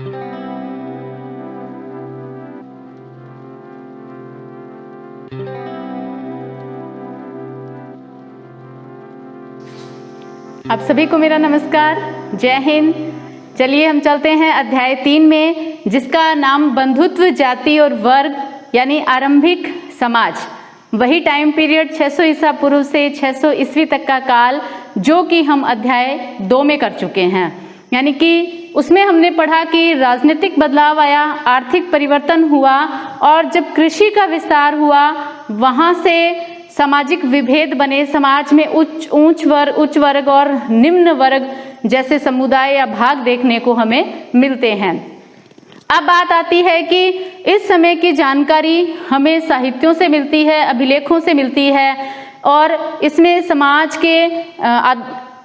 आप सभी को मेरा नमस्कार, जय हिंद। चलिए हम चलते हैं अध्याय 3 में, जिसका नाम बंधुत्व, जाति और वर्ग यानी आरंभिक समाज। वही टाइम पीरियड 600 ईसा पूर्व से 600 ईस्वी तक का काल, जो कि हम अध्याय 2 में कर चुके हैं। यानी कि उसमें हमने पढ़ा कि राजनीतिक बदलाव आया, आर्थिक परिवर्तन हुआ और जब कृषि का विस्तार हुआ, वहाँ से सामाजिक विभेद बने। समाज में उच्च वर्ग और निम्न वर्ग जैसे समुदाय या भाग देखने को हमें मिलते हैं। अब बात आती है कि इस समय की जानकारी हमें साहित्यों से मिलती है, अभिलेखों से मिलती है, और इसमें समाज के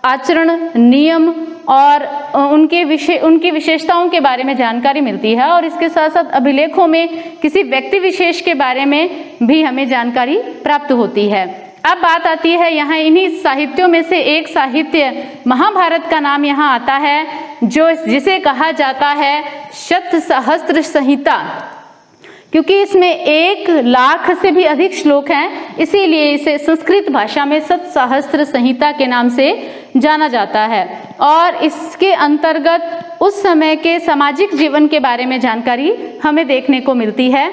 आचरण, नियम और उनकी विशेषताओं के बारे में जानकारी मिलती है। और इसके साथ साथ अभिलेखों में किसी व्यक्ति विशेष के बारे में भी हमें जानकारी प्राप्त होती है। अब बात आती है यहाँ इन्हीं साहित्यों में से एक साहित्य महाभारत का नाम यहाँ आता है, जिसे कहा जाता है शत सहस्त्र संहिता, क्योंकि इसमें 1 लाख से भी अधिक श्लोक हैं, इसीलिए इसे संस्कृत भाषा में शत सहस्त्र संहिता के नाम से जाना जाता है। और इसके अंतर्गत उस समय के सामाजिक जीवन के बारे में जानकारी हमें देखने को मिलती है।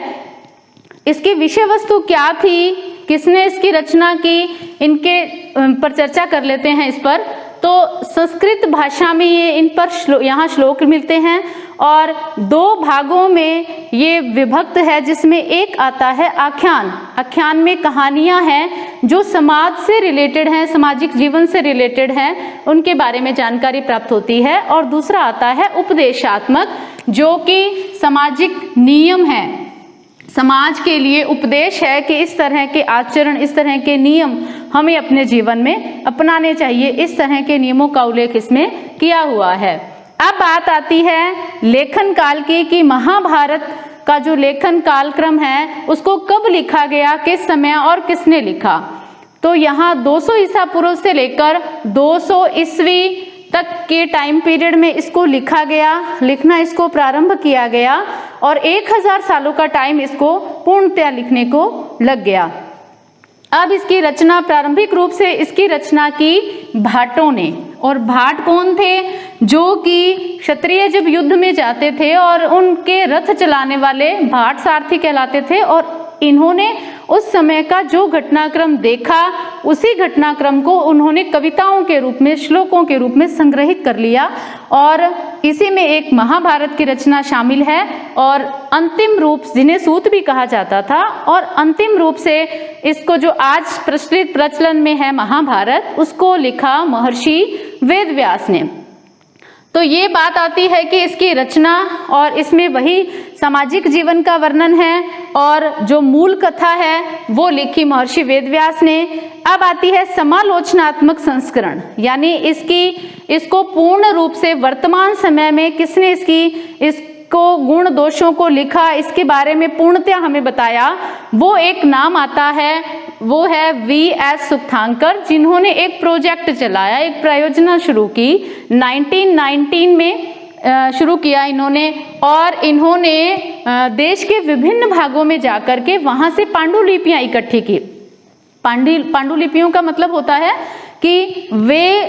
इसकी विषय वस्तु क्या थी, किसने इसकी रचना की, इनके पर चर्चा कर लेते हैं। इस पर तो संस्कृत भाषा में इन पर यहाँ श्लोक मिलते हैं और 2 भागों में ये विभक्त है, जिसमें एक आता है आख्यान। आख्यान में कहानियाँ हैं जो समाज से रिलेटेड हैं, सामाजिक जीवन से रिलेटेड हैं, उनके बारे में जानकारी प्राप्त होती है। और दूसरा आता है उपदेशात्मक, जो कि सामाजिक नियम है, समाज के लिए उपदेश है कि इस तरह के आचरण, इस तरह के नियम हमें अपने जीवन में अपनाने चाहिए। इस तरह के नियमों का उल्लेख इसमें किया हुआ है। अब बात आती है लेखन काल की, कि महाभारत का जो लेखन कालक्रम है उसको कब लिखा गया, किस समय और किसने लिखा। तो यहाँ 200 ईसा पूर्व से लेकर 200 ईस्वी तक के टाइम पीरियड में इसको लिखा गया, लिखना इसको प्रारंभ किया गया, और 1000 सालों का टाइम इसको पूर्णतया लिखने को लग गया। अब इसकी रचना, प्रारंभिक रूप से इसकी रचना की भाटों ने। और भाट कौन थे? जो कि क्षत्रिय जब युद्ध में जाते थे और उनके रथ चलाने वाले भाट सारथी कहलाते थे, और इन्होंने उस समय का जो घटनाक्रम देखा, उसी घटनाक्रम को उन्होंने कविताओं के रूप में, श्लोकों के रूप में संग्रहित कर लिया, और इसी में एक महाभारत की रचना शामिल है। और अंतिम रूप, जिन्हें सूत भी कहा जाता था, और अंतिम रूप से इसको जो आज प्रचलन में है महाभारत, उसको लिखा महर्षि वेदव्यास ने। तो ये बात आती है कि इसकी रचना, और इसमें वही सामाजिक जीवन का वर्णन है, और जो मूल कथा है वो लिखी महर्षि वेदव्यास ने। अब आती है समालोचनात्मक संस्करण, यानी इसको पूर्ण रूप से वर्तमान समय में किसने इसको गुण दोषों को लिखा, इसके बारे में पूर्णतया हमें बताया, वो एक नाम आता है, वो है V.S. सुक्थांकर, जिन्होंने एक प्रोजेक्ट चलाया, एक परियोजना शुरू की 1919 में शुरू किया इन्होंने। और इन्होंने देश के विभिन्न भागों में जाकर के वहाँ से पांडुलिपियाँ इकट्ठी की। पांडुलिपियों का मतलब होता है कि वे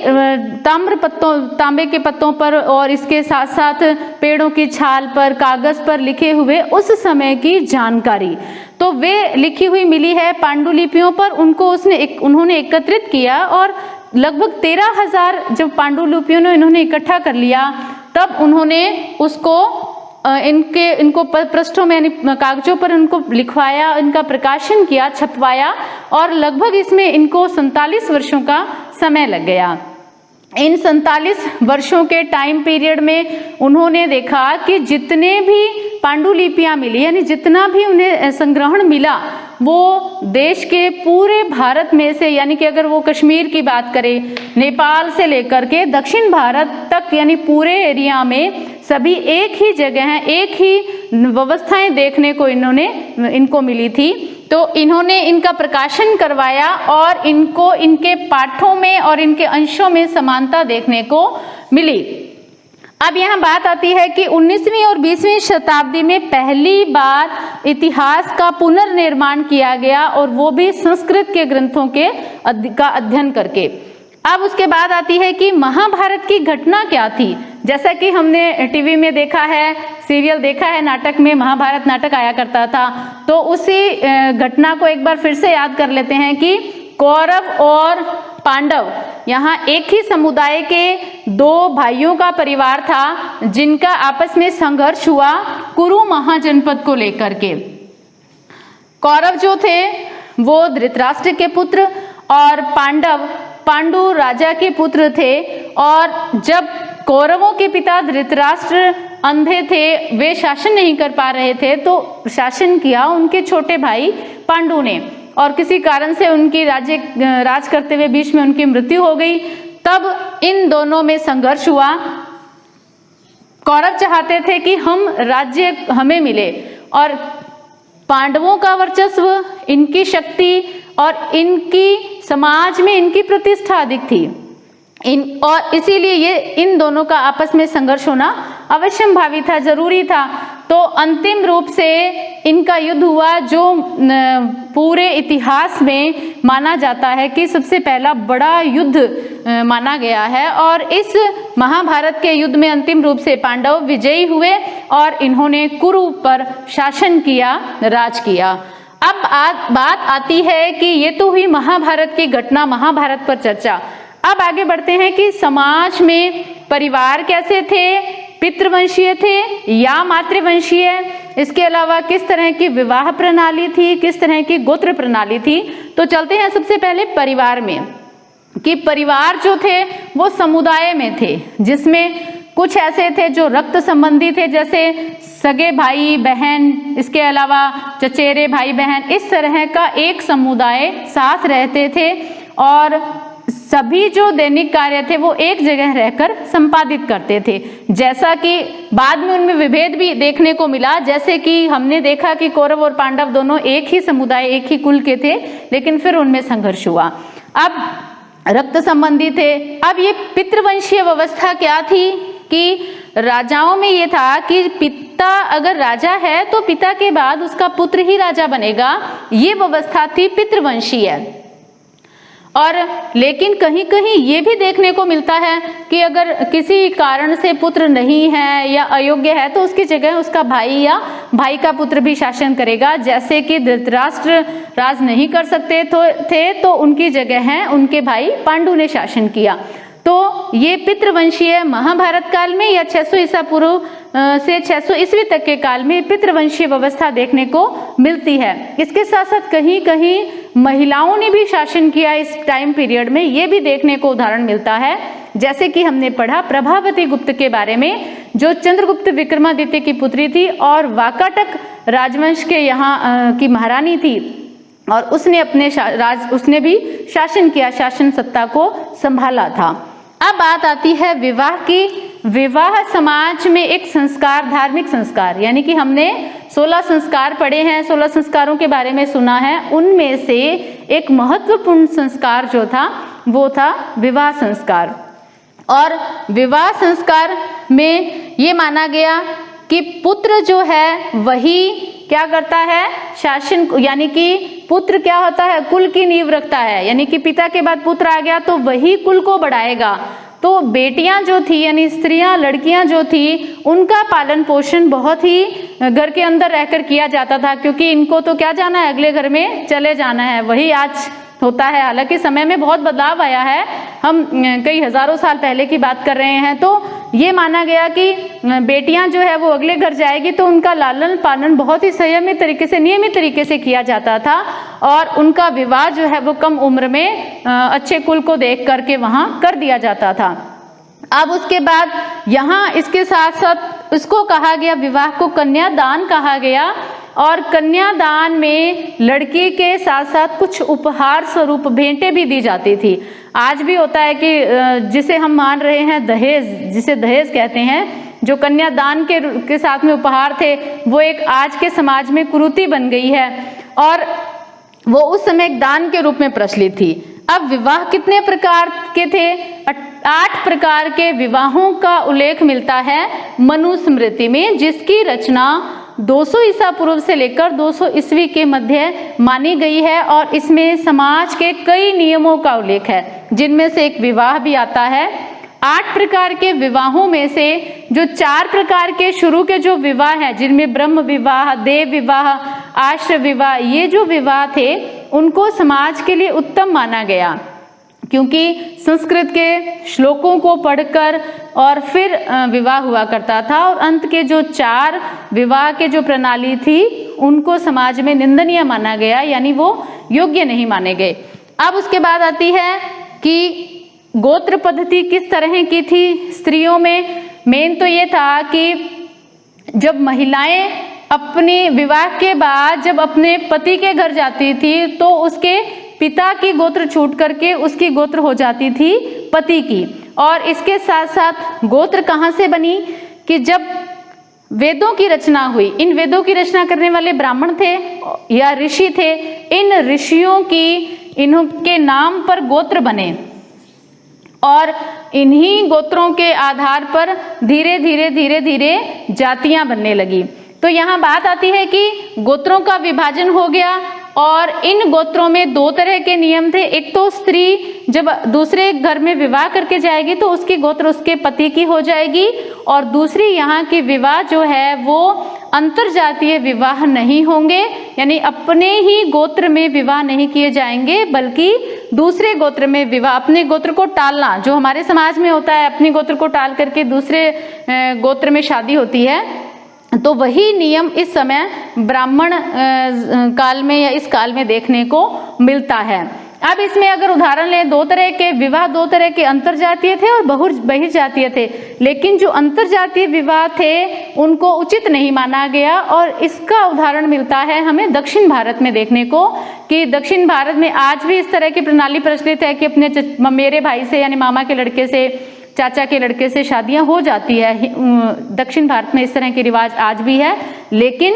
तांबे के पत्तों पर और इसके साथ साथ पेड़ों की छाल पर, कागज पर लिखे हुए उस समय की जानकारी, तो वे लिखी हुई मिली है पांडुलिपियों पर। उन्होंने एकत्रित किया, और लगभग 13,000 जब पांडुलिपियों ने इन्होंने इकट्ठा कर लिया, तब उन्होंने उसको इनको पृष्ठों में, यानी कागजों पर उनको लिखवाया, इनका प्रकाशन किया, छपवाया, और लगभग इसमें इनको 47 वर्षों का समय लग गया। इन 47 वर्षों के टाइम पीरियड में उन्होंने देखा कि जितने भी पांडुलिपियाँ मिली, यानी जितना भी उन्हें संग्रहण मिला, वो देश के पूरे भारत में से, यानी कि अगर वो कश्मीर की बात करें, नेपाल से लेकर के दक्षिण भारत तक, यानी पूरे एरिया में सभी एक ही जगह हैं, एक ही व्यवस्थाएं देखने को इनको मिली थी। तो इन्होंने इनका प्रकाशन करवाया, और इनको इनके पाठों में और इनके अंशों में समानता देखने को मिली। अब यहाँ बात आती है कि 19वीं और 20वीं शताब्दी में पहली बार इतिहास का पुनर्निर्माण किया गया, और वो भी संस्कृत के ग्रंथों का अध्ययन करके। अब उसके बाद आती है कि महाभारत की घटना क्या थी। जैसा कि हमने टीवी में देखा है, सीरियल देखा है, नाटक में महाभारत नाटक आया करता था, तो उसी घटना को एक बार फिर से याद कर लेते हैं कि कौरव और पांडव यहाँ एक ही समुदाय के दो भाइयों का परिवार था, जिनका आपस में संघर्ष हुआ कुरु महाजनपद को लेकर के। कौरव जो थे वो धृतराष्ट्र के पुत्र, और पांडु राजा के पुत्र थे। और जब कौरवों के पिता धृतराष्ट्र अंधे थे, वे शासन नहीं कर पा रहे थे, तो शासन किया उनके छोटे भाई पांडु ने, और किसी कारण से उनकी राज करते हुए बीच में उनकी मृत्यु हो गई। तब इन दोनों में संघर्ष हुआ। कौरव चाहते थे कि राज्य हमें मिले, और पांडवों का वर्चस्व, इनकी शक्ति और इनकी समाज में इनकी प्रतिष्ठा अधिक थी, और इसीलिए ये इन दोनों का आपस में संघर्ष होना अवश्यंभावी था, जरूरी था। तो अंतिम रूप से इनका युद्ध हुआ, जो पूरे इतिहास में माना जाता है कि सबसे पहला बड़ा युद्ध माना गया है। और इस महाभारत के युद्ध में अंतिम रूप से पांडव विजयी हुए, और इन्होंने कुरु पर शासन किया, राज किया। अब बात आती है कि ये तो हुई महाभारत की घटना, महाभारत पर चर्चा। अब आगे बढ़ते हैं कि समाज में परिवार कैसे थे, पितृवंशीय थे या मातृवंशीय, इसके अलावा किस तरह की विवाह प्रणाली थी, किस तरह की गोत्र प्रणाली थी। तो चलते हैं सबसे पहले परिवार में, कि परिवार जो थे वो समुदाय में थे, जिसमें कुछ ऐसे थे जो रक्त संबंधी थे, जैसे सगे भाई बहन, इसके अलावा चचेरे भाई बहन, इस तरह का एक समुदाय साथ रहते थे, और सभी जो दैनिक कार्य थे वो एक जगह रहकर संपादित करते थे। जैसा कि बाद में उनमें विभेद भी देखने को मिला, जैसे कि हमने देखा कि कौरव और पांडव दोनों एक ही समुदाय, एक ही कुल के थे, लेकिन फिर उनमें संघर्ष हुआ। अब रक्त संबंधी थे। अब ये पितृवंशीय व्यवस्था क्या थी कि राजाओं में ये था कि पिता अगर राजा है तो पिता के बाद उसका पुत्र ही राजा बनेगा, ये व्यवस्था थी पितृवंशीय। और लेकिन कहीं कहीं ये भी देखने को मिलता है कि अगर किसी कारण से पुत्र नहीं है या अयोग्य है, तो उसकी जगह उसका भाई या भाई का पुत्र भी शासन करेगा। जैसे कि धृतराष्ट्र राज नहीं कर सकते थे, तो उनकी जगह है उनके भाई पांडु ने शासन किया। तो ये पितृवंशीय महाभारत काल में या 600 ईसा पूर्व से 600 ईस्वी तक के काल में पितृवंशीय व्यवस्था देखने को मिलती है। इसके साथ साथ कहीं कहीं महिलाओं ने भी शासन किया इस टाइम पीरियड में, ये भी देखने को उदाहरण मिलता है। जैसे कि हमने पढ़ा प्रभावती गुप्त के बारे में, जो चंद्रगुप्त विक्रमादित्य की पुत्री थी और वाकाटक राजवंश के यहाँ की महारानी थी, और उसने भी शासन किया, शासन सत्ता को संभाला था। अब बात आती है विवाह की। विवाह समाज में एक संस्कार, धार्मिक संस्कार, यानी कि हमने 16 संस्कार पढ़े हैं, 16 संस्कारों के बारे में सुना है, उनमें से एक महत्वपूर्ण संस्कार जो था वो था विवाह संस्कार। और विवाह संस्कार में ये माना गया कि पुत्र जो है वही क्या करता है, शासन, यानी कि पुत्र क्या होता है, कुल की नींव रखता है, यानी कि पिता के बाद पुत्र आ गया तो वही कुल को बढ़ाएगा। तो बेटियां जो थी, यानी स्त्रियां, लड़कियां जो थी, उनका पालन पोषण बहुत ही घर के अंदर रहकर किया जाता था, क्योंकि इनको तो क्या जाना है, अगले घर में चले जाना है, वही आज होता है। हालांकि समय में बहुत बदलाव आया है, हम कई हजारों साल पहले की बात कर रहे हैं। तो ये माना गया कि बेटियां जो है वो अगले घर जाएगी तो उनका लालन पालन बहुत ही संयमित तरीके से, नियमित तरीके से किया जाता था, और उनका विवाह जो है वो कम उम्र में अच्छे कुल को देख करके वहां कर दिया जाता था। अब उसके बाद यहाँ इसके साथ साथ इसको कहा गया, विवाह को कन्यादान कहा गया, और कन्यादान में लड़की के साथ साथ कुछ उपहार स्वरूप भेंटें भी दी जाती थी। आज भी होता है कि जिसे हम मान रहे हैं दहेज, जिसे दहेज कहते हैं, जो कन्यादान के साथ में उपहार थे, वो एक आज के समाज में कुरीति बन गई है, और वो उस समय एक दान के रूप में प्रचलित थी। अब विवाह कितने प्रकार के थे? 8 प्रकार के विवाहों का उल्लेख मिलता है मनुस्मृति में, जिसकी रचना 200 ईसा पूर्व से लेकर 200 ईस्वी के मध्य मानी गई है। और इसमें समाज के कई नियमों का उल्लेख है, जिनमें से एक विवाह भी आता है। 8 प्रकार के विवाहों में से जो 4 प्रकार के शुरू के जो विवाह हैं, जिनमें ब्रह्म विवाह, देव विवाह, आश्रय विवाह, ये जो विवाह थे उनको समाज के लिए उत्तम माना गया, क्योंकि संस्कृत के श्लोकों को पढ़कर और फिर विवाह हुआ करता था। और अंत के जो 4 विवाह के जो प्रणाली थी उनको समाज में निंदनीय माना गया, यानी वो योग्य नहीं माने गए। अब उसके बाद आती है कि गोत्र पद्धति किस तरह की थी स्त्रियों में। मेन तो ये था कि जब महिलाएं अपने विवाह के बाद जब अपने पति के घर जाती थी तो उसके पिता की गोत्र छूट करके उसकी गोत्र हो जाती थी पति की। और इसके साथ साथ गोत्र कहाँ से बनी कि जब वेदों की रचना हुई, इन वेदों की रचना करने वाले ब्राह्मण थे या ऋषि थे, इन ऋषियों की इनके नाम पर गोत्र बने और इन्हीं गोत्रों के आधार पर धीरे धीरे जातियां बनने लगी। तो यहाँ बात आती है कि गोत्रों का विभाजन हो गया और इन गोत्रों में 2 तरह के नियम थे। एक तो स्त्री जब दूसरे घर में विवाह करके जाएगी तो उसकी गोत्र उसके पति की हो जाएगी, और दूसरी यहाँ की विवाह जो है वो अंतरजातीय विवाह नहीं होंगे, यानी अपने ही गोत्र में विवाह नहीं किए जाएंगे बल्कि दूसरे गोत्र में विवाह। अपने गोत्र को टालना जो हमारे समाज में होता है, अपने गोत्र को टाल करके दूसरे गोत्र में शादी होती है, तो वही नियम इस समय ब्राह्मण काल में या इस काल में देखने को मिलता है। अब इसमें अगर उदाहरण लें, 2 तरह के विवाह, 2 तरह के अंतरजातीय थे और बहिर्जातीय थे। लेकिन जो अंतरजातीय विवाह थे उनको उचित नहीं माना गया, और इसका उदाहरण मिलता है हमें दक्षिण भारत में देखने को, कि दक्षिण भारत में आज भी इस तरह की प्रणाली प्रचलित है कि अपने मेरे भाई से यानी मामा के लड़के से, चाचा के लड़के से शादियां हो जाती है। दक्षिण भारत में इस तरह के रिवाज आज भी है, लेकिन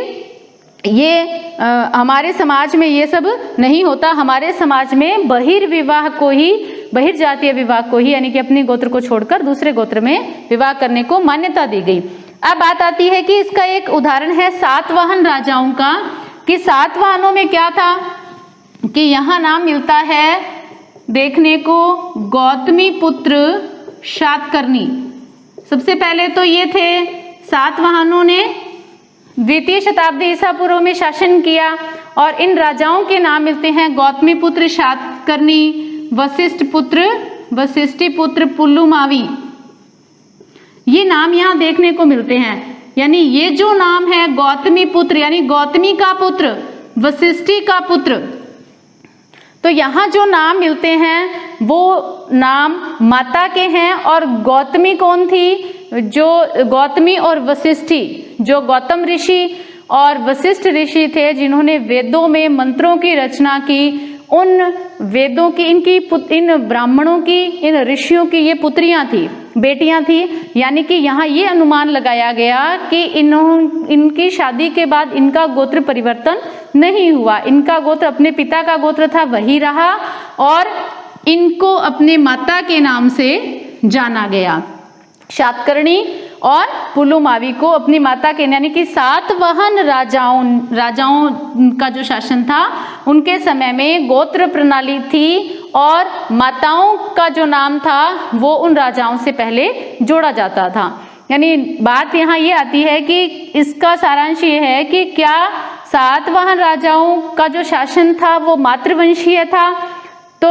ये हमारे समाज में ये सब नहीं होता। हमारे समाज में बहिर्विवाह को ही, बहिर्जातीय विवाह को ही, यानी कि अपने गोत्र को छोड़कर दूसरे गोत्र में विवाह करने को मान्यता दी गई। अब बात आती है कि इसका एक उदाहरण है सातवाहन राजाओं का, कि सातवाहनों में क्या था कि यहाँ नाम मिलता है देखने को गौतमी पुत्र शातकर्णी। सबसे पहले तो ये थे सातवाहनों ने द्वितीय शताब्दी ईसा पूर्व में शासन किया, और इन राजाओं के नाम मिलते हैं गौतमी पुत्र शातकर्णी, वशिष्ठी पुत्र पुलुमावी। ये नाम यहाँ देखने को मिलते हैं। यानी ये जो नाम है गौतमी पुत्र, यानी गौतमी का पुत्र, वशिष्ठी का पुत्र, तो यहाँ जो नाम मिलते हैं वो नाम माता के हैं। और गौतमी कौन थी? जो गौतमी और वशिष्ठी, जो गौतम ऋषि और वशिष्ठ ऋषि थे जिन्होंने वेदों में मंत्रों की रचना की, उन वेदों की इन ब्राह्मणों की, इन ऋषियों की ये पुत्रियां थी, बेटियां थी। यानी कि यहाँ ये अनुमान लगाया गया कि इनकी शादी के बाद इनका गोत्र परिवर्तन नहीं हुआ, इनका गोत्र अपने पिता का गोत्र था वही रहा, और इनको अपने माता के नाम से जाना गया। शातकर्णी और पुलुमावी को अपनी माता के, यानी कि सातवाहन राजाओं का जो शासन था उनके समय में गोत्र प्रणाली थी, और माताओं का जो नाम था वो उन राजाओं से पहले जोड़ा जाता था। यानी बात यहाँ ये आती है कि इसका सारांश ये है कि क्या सातवाहन राजाओं का जो शासन था वो मातृवंशीय था? तो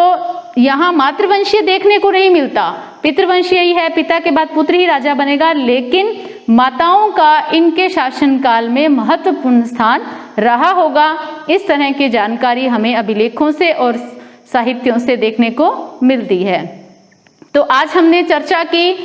यहाँ मातृवंशीय देखने को नहीं मिलता, पितृवंशीय ही है, पिता के बाद पुत्र ही राजा बनेगा। लेकिन माताओं का इनके शासनकाल में महत्वपूर्ण स्थान रहा होगा। इस तरह की जानकारी हमें अभिलेखों से और साहित्यों से देखने को मिलती है। तो आज हमने चर्चा की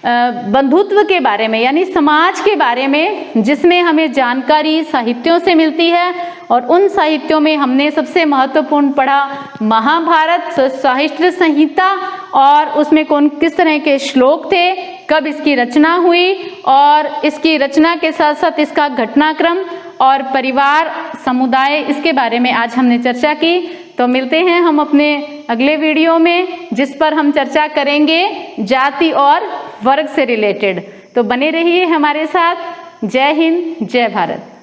बंधुत्व के बारे में, यानी समाज के बारे में, जिसमें हमें जानकारी साहित्यों से मिलती है, और उन साहित्यों में हमने सबसे महत्वपूर्ण पढ़ा महाभारत साहित्य संहिता, और उसमें किस तरह के श्लोक थे, कब इसकी रचना हुई, और इसकी रचना के साथ साथ इसका घटनाक्रम और परिवार, समुदाय, इसके बारे में आज हमने चर्चा की। तो मिलते हैं हम अपने अगले वीडियो में, जिस पर हम चर्चा करेंगे जाति और वर्ग से रिलेटेड। तो बने रहिए हमारे साथ। जय हिंद, जय भारत।